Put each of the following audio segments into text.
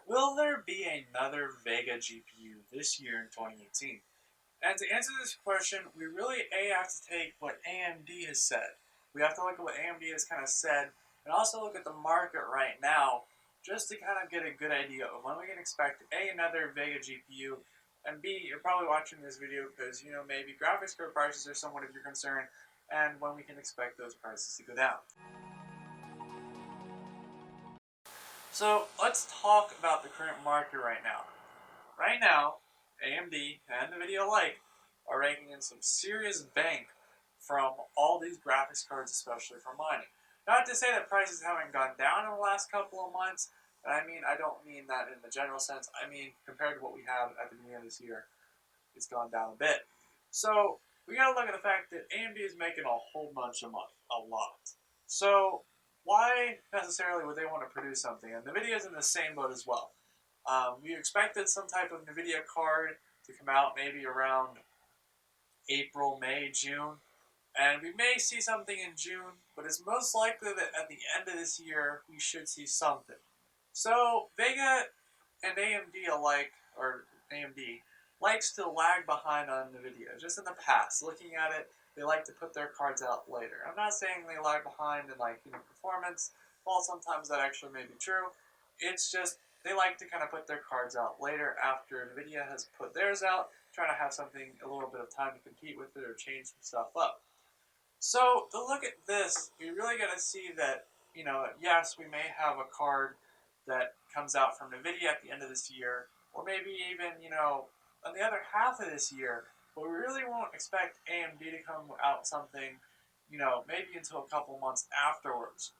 Will there be another Vega GPU this year in 2018? And to answer this question, we really have to take what AMD has said. We have to look at what AMD has kind of said, and also look at the market right now, just to kind of get a good idea of when we can expect another Vega GPU, and B, you're probably watching this video because maybe graphics card prices are somewhat of your concern, and when we can expect those prices to go down. So let's talk about the current market right now. Right now, AMD and NVIDIA alike are raking in some serious bank from all these graphics cards, especially for mining. Not to say that prices haven't gone down in the last couple of months, and I don't mean that in the general sense. I mean, compared to what we have at the beginning of this year, it's gone down a bit. So we gotta look at the fact that AMD is making a whole bunch of money, a lot. So why necessarily would they want to produce something? And NVIDIA is in the same boat as well. We expected some type of NVIDIA card to come out maybe around April, May, June, and we may see something in June, but it's most likely that at the end of this year we should see something. So Vega and AMD alike, or AMD, likes to lag behind on NVIDIA. Just in the past, looking at it, they like to put their cards out later. I'm not saying they lag behind in performance. While sometimes that actually may be true, it's just they like to kind of put their cards out later after NVIDIA has put theirs out, trying to have something a little bit of time to compete with it or change some stuff up. So to look at this, we really got to see that yes, we may have a card that comes out from NVIDIA at the end of this year, or maybe even on the other half of this year, but we really won't expect AMD to come out something maybe until a couple months afterwards.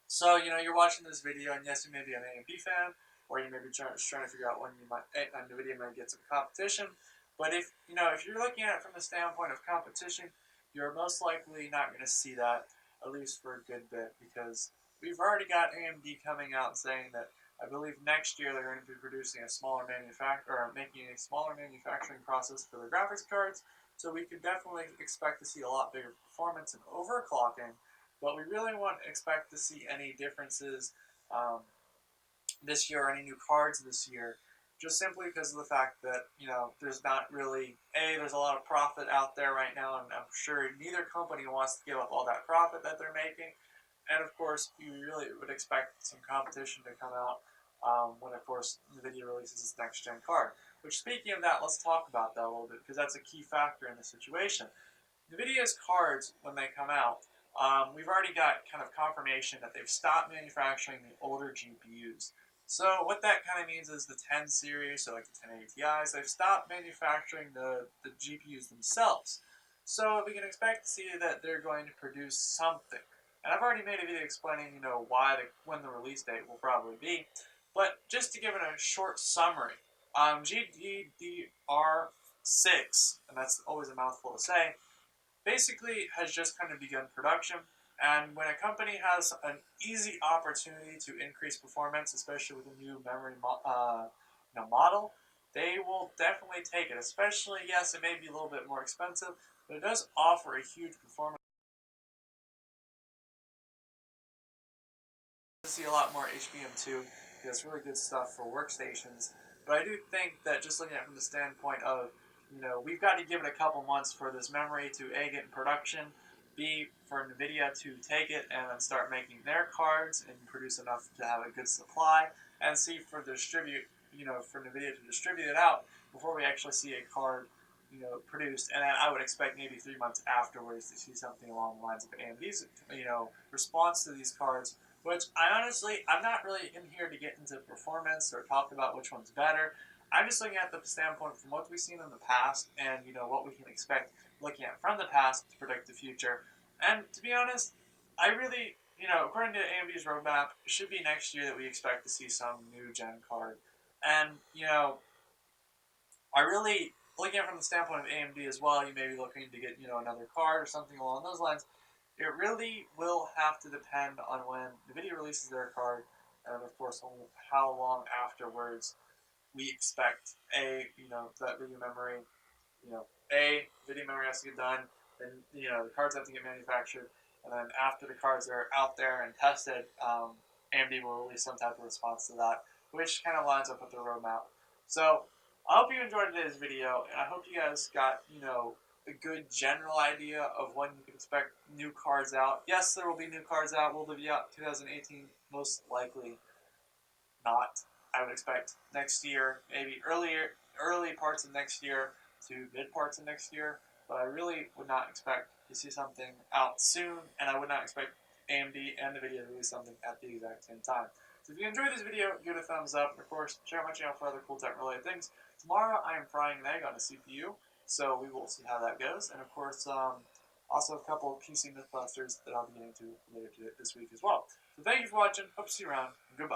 So you're watching this video, and yes, you may be an AMD fan, or you may be trying to figure out when NVIDIA might get some competition. But if you're looking at it from the standpoint of competition, you're most likely not going to see that, at least for a good bit, because we've already got AMD coming out and saying that I believe next year they're going to be producing a smaller making a smaller manufacturing process for the graphics cards. So we could definitely expect to see a lot bigger performance and overclocking, but we really won't expect to see any differences this year or any new cards this year, just simply because of the fact that there's not really there's a lot of profit out there right now, and I'm sure neither company wants to give up all that profit that they're making. And of course, you really would expect some competition to come out when, of course, NVIDIA releases its next gen card. Which, speaking of that, let's talk about that a little bit, because that's a key factor in the situation. NVIDIA's cards, when they come out, we've already got kind of confirmation that they've stopped manufacturing the older GPUs. So what that kind of means is the 10 series, so like the 1080 Ti's, they've stopped manufacturing the GPUs themselves. So we can expect to see that they're going to produce something. And I've already made a video explaining, when the release date will probably be. But just to give it a short summary, GDDR6, and that's always a mouthful to say, basically has just kind of begun production. And when a company has an easy opportunity to increase performance, especially with a new memory model, they will definitely take it. Especially, yes, it may be a little bit more expensive, but it does offer a huge performance. See a lot more HBM2. It's really good stuff for workstations. But I do think that just looking at it from the standpoint of, we've got to give it a couple months for this memory to A, get in production, B, for NVIDIA to take it and then start making their cards and produce enough to have a good supply, and C, for NVIDIA to distribute it out before we actually see a card produced. And then I would expect maybe 3 months afterwards to see something along the lines of AMD's, response to these cards, which I'm not really in here to get into performance or talk about which one's better. I'm just looking at the standpoint from what we've seen in the past and, what we can expect looking at from the past to predict the future. And to be honest, I really, according to AMD's roadmap, it should be next year that we expect to see some new gen card. And, I really, looking at it from the standpoint of AMD as well, you may be looking to get, another card or something along those lines. It really will have to depend on when NVIDIA releases their card, and of course, how long afterwards we expect that video memory, video memory has to get done, then the cards have to get manufactured, and then after the cards are out there and tested, AMD will release some type of response to that. which kind of lines up with the roadmap. So I hope you enjoyed today's video, and I hope you guys got, a good general idea of when you can expect new cards out. Yes, there will be new cards out. Will they be out 2018? Most likely not. I would expect next year, maybe early parts of next year to mid parts of next year. But I really would not expect to see something out soon, and I would not expect AMD and NVIDIA to release something at the exact same time. So if you enjoyed this video, give it a thumbs up, and of course, check out my channel for other cool tech-related things. Tomorrow, I am frying an egg on a CPU, so we will see how that goes. And of course, also a couple of PC Mythbusters that I'll be getting to later this week as well. So thank you for watching. Hope to see you around. And goodbye.